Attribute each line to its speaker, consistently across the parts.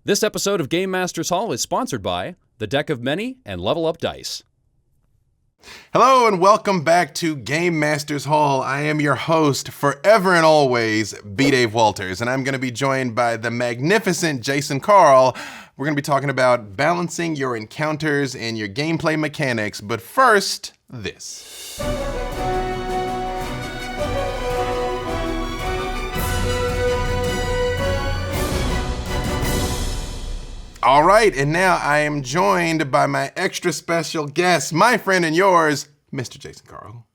Speaker 1: This episode of Game Masters Hall is sponsored by The Deck of Many and Level Up Dice.
Speaker 2: Hello and welcome back to Game Masters Hall. I am your host forever and always, B. Dave Walters, and I'm going to be joined by the magnificent Jason Carl. We're going to be talking about balancing your encounters and your gameplay mechanics, but first, this. All right, and now I am joined by my extra special guest, my friend and yours, Mr. Jason Carl.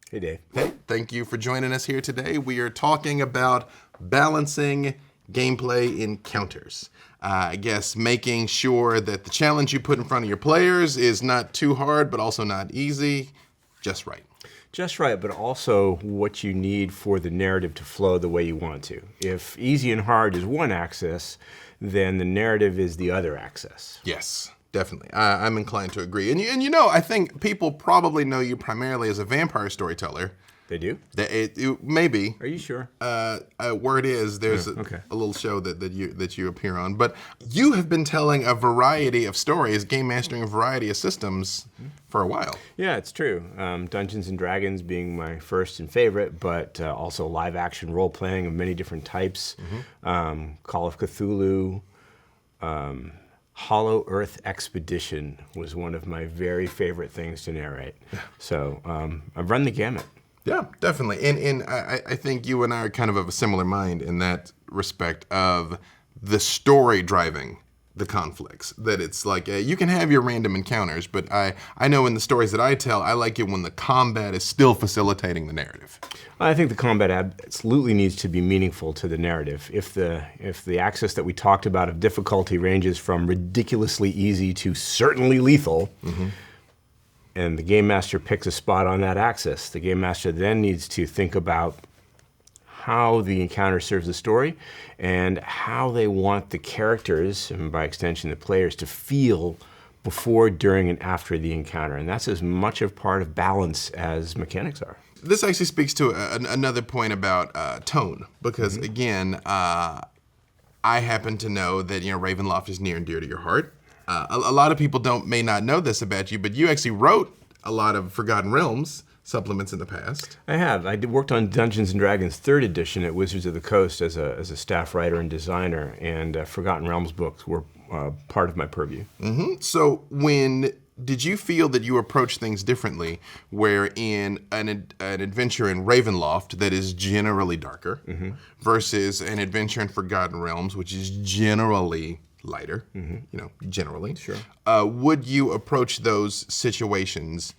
Speaker 3: Hey, Dave.
Speaker 2: Hey, thank you for joining us here today. We are talking about balancing gameplay encounters. I guess making sure that the challenge you put in front of your players is not too hard, but also not easy, just right.
Speaker 3: Just right, but also what you need for the narrative to flow the way you want to. If easy and hard is one axis, then the narrative is the other axis.
Speaker 2: Yes, definitely. I'm inclined to agree. And you know, I think people probably know you primarily as a vampire storyteller.
Speaker 3: They do?
Speaker 2: Maybe.
Speaker 3: Are you sure?
Speaker 2: Word is there's a little show that you appear on. But you have been telling a variety of stories, game mastering a variety of systems for a while.
Speaker 3: Yeah, it's true. Dungeons and Dragons being my first and favorite, but also live action role playing of many different types. Call of Cthulhu. Hollow Earth Expedition was one of my very favorite things to narrate. So I've run the gamut.
Speaker 2: Yeah, definitely. And I think you and I are kind of a similar mind in that respect of the story driving the conflicts. That it's like, you can have your random encounters, but I know in the stories that I tell, I like it when the combat is still facilitating the narrative.
Speaker 3: I think the combat absolutely needs to be meaningful to the narrative. If the axis that we talked about of difficulty ranges from ridiculously easy to certainly lethal, and the game master picks a spot on that axis, the game master then needs to think about how the encounter serves the story and how they want the characters, and by extension the players, to feel before, during, and after the encounter. And that's as much a part of balance as mechanics are.
Speaker 2: This actually speaks to another point about tone, because again, I happen to know that Ravenloft is near and dear to your heart. A lot of people may not know this about you, but you actually wrote a lot of Forgotten Realms supplements in the past.
Speaker 3: I have. I worked on Dungeons and Dragons 3rd edition at Wizards of the Coast as a staff writer and designer, and Forgotten Realms books were part of my purview.
Speaker 2: So did you feel that you approach things differently, where in an adventure in Ravenloft that is generally darker versus an adventure in Forgotten Realms, which is generally lighter, generally.
Speaker 3: Sure.
Speaker 2: Would you approach those situations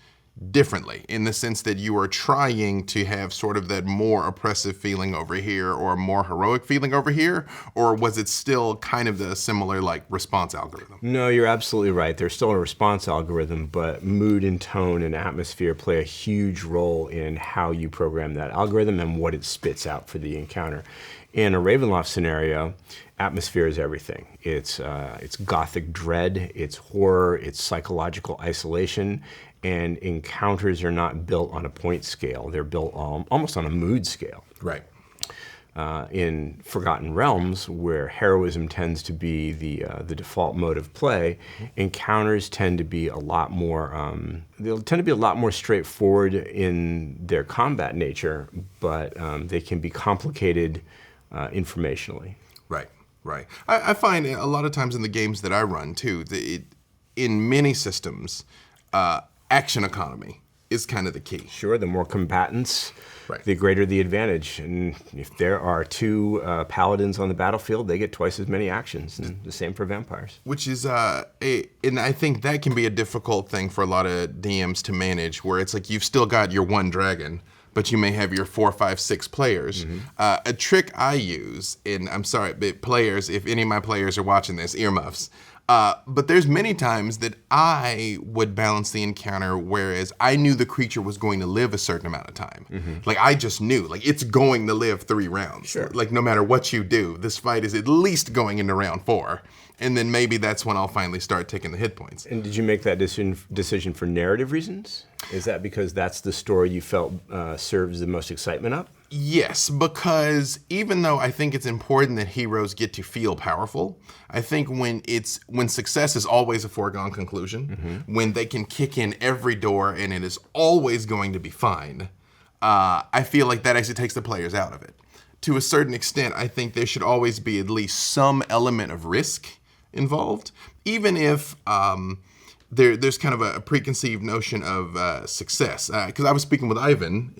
Speaker 2: differently, in the sense that you are trying to have sort of that more oppressive feeling over here or more heroic feeling over here? Or was it still kind of the similar response algorithm?
Speaker 3: No, you're absolutely right. There's still a response algorithm, but mood and tone and atmosphere play a huge role in how you program that algorithm and what it spits out for the encounter. In a Ravenloft scenario, atmosphere is everything. It's gothic dread, it's horror, it's psychological isolation, and encounters are not built on a point scale. They're built almost on a mood scale.
Speaker 2: Right.
Speaker 3: In Forgotten Realms, where heroism tends to be the default mode of play, encounters tend to be a lot more straightforward in their combat nature, but they can be complicated informationally.
Speaker 2: Right. I find a lot of times in the games that I run too, in many systems, action economy is kind of the key.
Speaker 3: Sure, the more combatants,
Speaker 2: right,
Speaker 3: the greater the advantage. And if there are two paladins on the battlefield, they get twice as many actions, and the same for vampires.
Speaker 2: Which is, and I think that can be a difficult thing for a lot of DMs to manage, where it's like you've still got your one dragon, but you may have your 4, 5, 6 players. A trick I use, and I'm sorry, but players, if any of my players are watching this, earmuffs, but there's many times that I would balance the encounter, whereas I knew the creature was going to live a certain amount of time. Like I just knew, it's going to live 3 rounds.
Speaker 3: Sure.
Speaker 2: No matter what you do, this fight is at least going into round 4. And then maybe that's when I'll finally start taking the hit points.
Speaker 3: And did you make that decision for narrative reasons? Is that because that's the story you felt serves the most excitement up?
Speaker 2: Yes, because even though I think it's important that heroes get to feel powerful, I think when success is always a foregone conclusion, when they can kick in every door and it is always going to be fine, I feel like that actually takes the players out of it. To a certain extent, I think there should always be at least some element of risk involved, even if there's kind of a preconceived notion of success. Because I was speaking with Ivan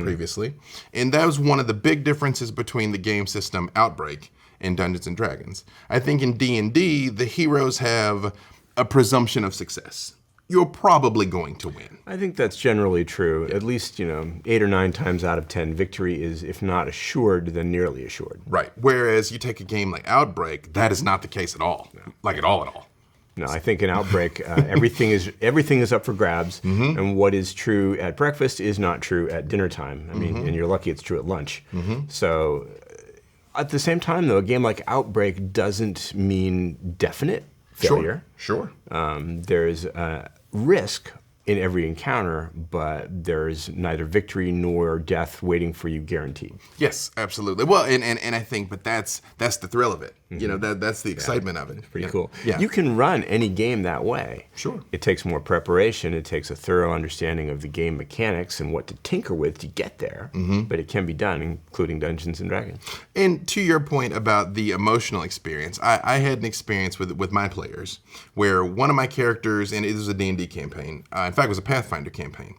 Speaker 2: previously, and that was one of the big differences between the game system Outbreak and Dungeons and Dragons. I think in D&D, the heroes have a presumption of success. You're probably going to win.
Speaker 3: I think that's generally true. At least, 8 or 9 times out of 10, victory is, if not assured, then nearly assured.
Speaker 2: Right. Whereas you take a game like Outbreak, that is not the case at all. No. Like at all.
Speaker 3: No, I think in Outbreak, everything is up for grabs, and what is true at breakfast is not true at dinner time. I mean, and you're lucky it's true at lunch. So, at the same time, though, a game like Outbreak doesn't mean definite failure.
Speaker 2: Sure.
Speaker 3: There's risk in every encounter, but there's neither victory nor death waiting for you guaranteed.
Speaker 2: Yes, absolutely. Well, and I think, but that's the thrill of it. That's the excitement of it.
Speaker 3: It's pretty cool.
Speaker 2: Yeah.
Speaker 3: You can run any game that way.
Speaker 2: Sure.
Speaker 3: It takes more preparation. It takes a thorough understanding of the game mechanics and what to tinker with to get there. But it can be done, including Dungeons and Dragons.
Speaker 2: And to your point about the emotional experience, I had an experience with my players where one of my characters, and it was a D&D campaign, in fact, it was a Pathfinder campaign,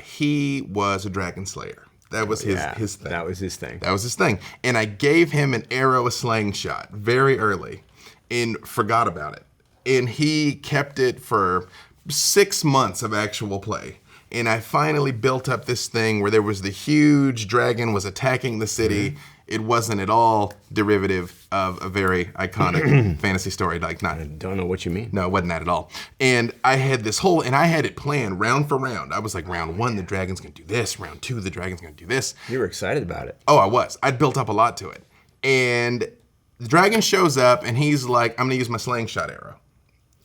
Speaker 2: he was a dragon slayer. That was his thing.
Speaker 3: That was his thing.
Speaker 2: That was his thing. And I gave him an arrow, a sling shot very early and forgot about it. And he kept it for 6 months of actual play. And I finally built up this thing where there was the huge dragon was attacking the city. It wasn't at all derivative of a very iconic fantasy story. I
Speaker 3: don't know what you mean.
Speaker 2: No, it wasn't that at all. And I had and I had it planned round for round. I was like, round 1, the dragon's gonna do this. Round 2, the dragon's gonna do this.
Speaker 3: You were excited about it.
Speaker 2: Oh, I was. I'd built up a lot to it. And the dragon shows up and he's like, I'm gonna use my slingshot arrow.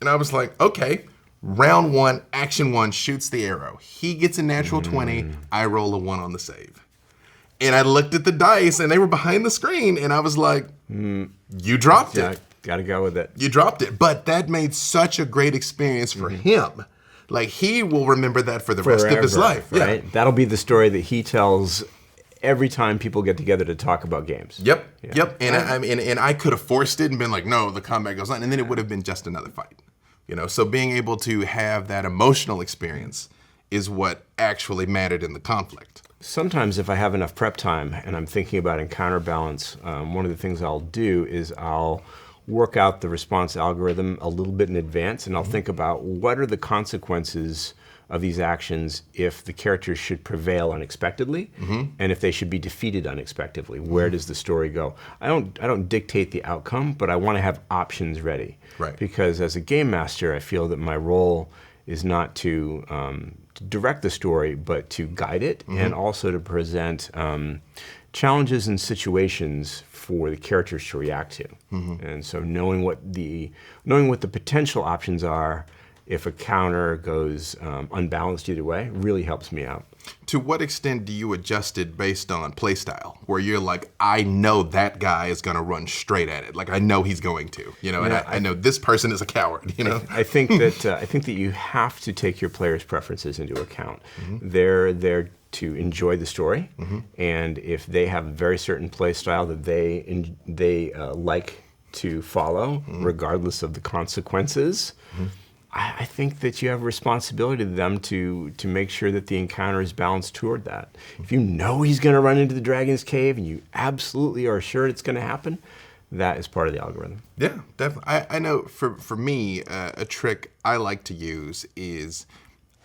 Speaker 2: And I was like, okay. Round 1, action 1, shoots the arrow. He gets a natural 20. I roll a 1 on the save. And I looked at the dice, and they were behind the screen, and I was like, you dropped it.
Speaker 3: Gotta go with it.
Speaker 2: You dropped it. But that made such a great experience for him. Like, he will remember that for the rest of his life.
Speaker 3: Right? Yeah. That'll be the story that he tells every time people get together to talk about games.
Speaker 2: Yep. And I could have forced it and been like, no, the combat goes on, and then it would have been just another fight. So being able to have that emotional experience is what actually mattered in the conflict.
Speaker 3: Sometimes if I have enough prep time and I'm thinking about encounter balance, one of the things I'll do is I'll work out the response algorithm a little bit in advance, and I'll think about what are the consequences of these actions if the characters should prevail unexpectedly, and if they should be defeated unexpectedly. Where does the story go? I don't dictate the outcome, but I want to have options ready.
Speaker 2: Right.
Speaker 3: Because as a game master, I feel that my role is not to direct the story, but to guide it, and also to present challenges and situations for the characters to react to. And so knowing what the potential options are if a counter goes unbalanced either way really helps me out.
Speaker 2: To what extent do you adjust it based on play style, where you're like, I know that guy is going to run straight at it, like I know he's going to, and I know this person is a coward, I
Speaker 3: think that you have to take your players' preferences into account. They're there to enjoy the story, and if they have a very certain play style that they like to follow, regardless of the consequences. I think that you have a responsibility to them to make sure that the encounter is balanced toward that. If you know he's going to run into the dragon's cave and you absolutely are sure it's going to happen, that is part of the algorithm.
Speaker 2: Yeah, definitely. I know for me, a trick I like to use is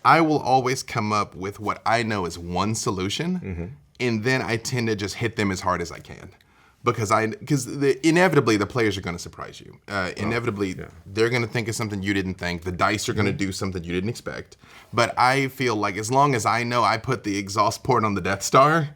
Speaker 2: I will always come up with what I know is one solution, and then I tend to just hit them as hard as I can. Because inevitably the players are going to surprise you. Inevitably, they're going to think of something you didn't think. The dice are going to do something you didn't expect. But I feel like as long as I know I put the exhaust port on the Death Star,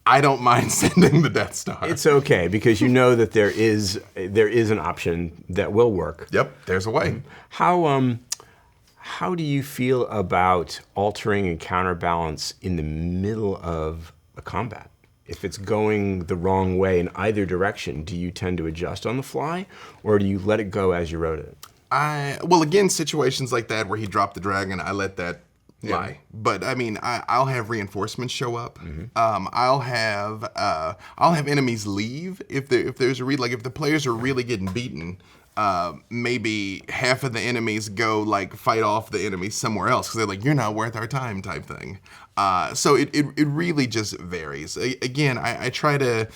Speaker 2: I don't mind sending the Death Star.
Speaker 3: It's okay because you know that there is an option that will work.
Speaker 2: Yep, there's a way.
Speaker 3: How do you feel about altering and counterbalance in the middle of a combat? If it's going the wrong way in either direction, do you tend to adjust on the fly, or do you let it go as you wrote it?
Speaker 2: Well, again, situations like that where he dropped the dragon, I let that lie. But I mean, I'll have reinforcements show up. I'll have enemies leave if there's a like if the players are really getting beaten. Maybe half of the enemies go like fight off the enemies somewhere else because they're like, you're not worth our time type thing. So it really just varies. Again, I try to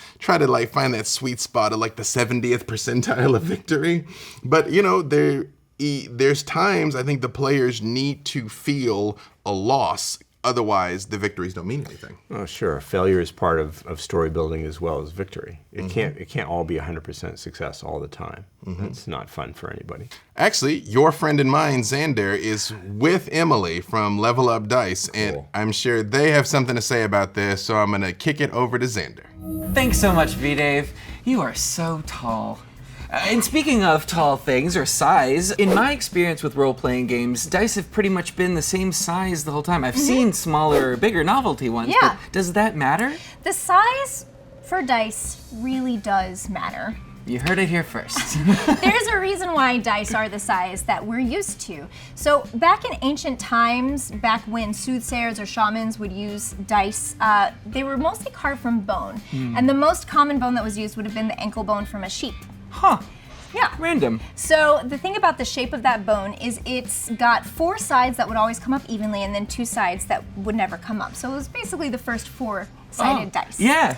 Speaker 2: like find that sweet spot of like the 70th percentile of victory. But you know, there's times I think the players need to feel a loss. Otherwise, the victories don't mean anything.
Speaker 3: Oh, sure. Failure is part of story building as well as victory. It can't all be 100% success all the time. That's not fun for anybody.
Speaker 2: Actually, your friend and mine, Xander, is with Emily from Level Up Dice, and I'm sure they have something to say about this, so I'm going to kick it over to Xander.
Speaker 4: Thanks so much, V-Dave. You are so tall. And speaking of tall things or size, in my experience with role-playing games, dice have pretty much been the same size the whole time. I've seen smaller, bigger novelty ones, but does that matter?
Speaker 5: The size for dice really does matter.
Speaker 4: You heard it here first.
Speaker 5: There's a reason why dice are the size that we're used to. So back in ancient times, back when soothsayers or shamans would use dice, they were mostly carved from bone. And the most common bone that was used would have been the ankle bone from a sheep.
Speaker 4: Huh.
Speaker 5: Yeah.
Speaker 4: Random.
Speaker 5: So the thing about the shape of that bone is it's got 4 sides that would always come up evenly and then 2 sides that would never come up. So it was basically the first 4-sided dice.
Speaker 4: Yeah.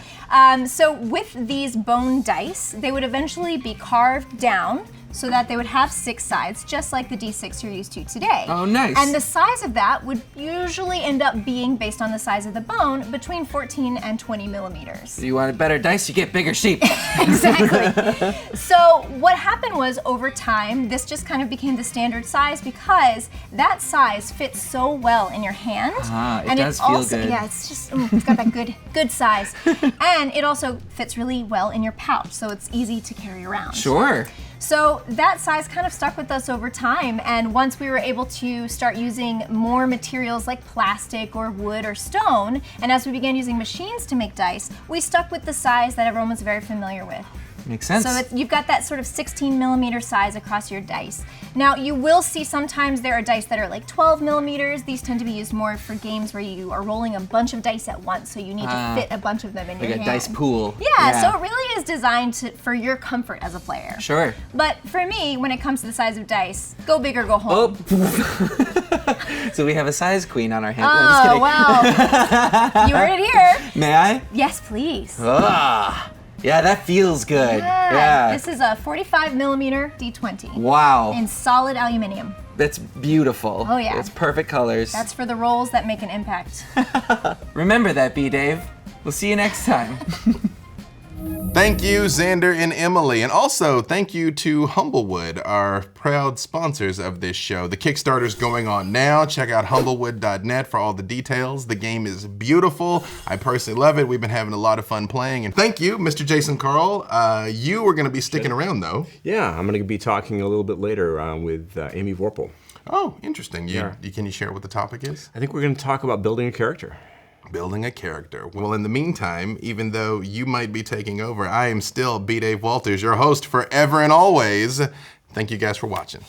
Speaker 5: So with these bone dice, they would eventually be carved down so that they would have 6 sides, just like the D6 you're used to today.
Speaker 4: Oh, nice.
Speaker 5: And the size of that would usually end up being, based on the size of the bone, between 14 and 20 millimeters.
Speaker 4: You want a better dice, you get bigger sheep.
Speaker 5: Exactly. So what happened was, over time, this just kind of became the standard size because that size fits so well in your hand.
Speaker 4: It does feel good.
Speaker 5: Yeah, it's just, it's got that good size. And it also fits really well in your pouch, so it's easy to carry around.
Speaker 4: Sure.
Speaker 5: So that size kind of stuck with us over time, and once we were able to start using more materials like plastic or wood or stone, and as we began using machines to make dice, we stuck with the size that everyone was very familiar with.
Speaker 4: Makes sense.
Speaker 5: So you've got that sort of 16 millimeter size across your dice. Now you will see sometimes there are dice that are like 12 millimeters. These tend to be used more for games where you are rolling a bunch of dice at once, so you need to fit a bunch of them in your hand.
Speaker 4: Like a dice pool.
Speaker 5: Yeah, so it really is designed for your comfort as a player.
Speaker 4: Sure.
Speaker 5: But for me, when it comes to the size of dice, go big or go home.
Speaker 4: Oh. So we have a size queen on our hands.
Speaker 5: Oh, wow. You heard it here.
Speaker 4: May I?
Speaker 5: Yes, please.
Speaker 4: Ah. Yeah, that feels good. Yeah.
Speaker 5: This is a 45 millimeter D20.
Speaker 4: Wow.
Speaker 5: In solid aluminum.
Speaker 4: That's beautiful.
Speaker 5: Oh, yeah.
Speaker 4: It's perfect colors.
Speaker 5: That's for the rolls that make an impact.
Speaker 4: Remember that, B-Dave. We'll see you next time.
Speaker 2: Thank you, Xander and Emily. And also, thank you to Humblewood, our proud sponsors of this show. The Kickstarter's going on now. Check out humblewood.net for all the details. The game is beautiful. I personally love it. We've been having a lot of fun playing. And thank you, Mr. Jason Carl. You are going to be sticking around, though.
Speaker 3: Yeah, I'm going to be talking a little bit later with Amy Vorpal.
Speaker 2: Oh, interesting. Can you share what the topic is?
Speaker 3: I think we're going to talk about building a character.
Speaker 2: Building a character. Well, in the meantime, even though you might be taking over, I am still B. Dave Walters, your host forever and always. Thank you guys for watching.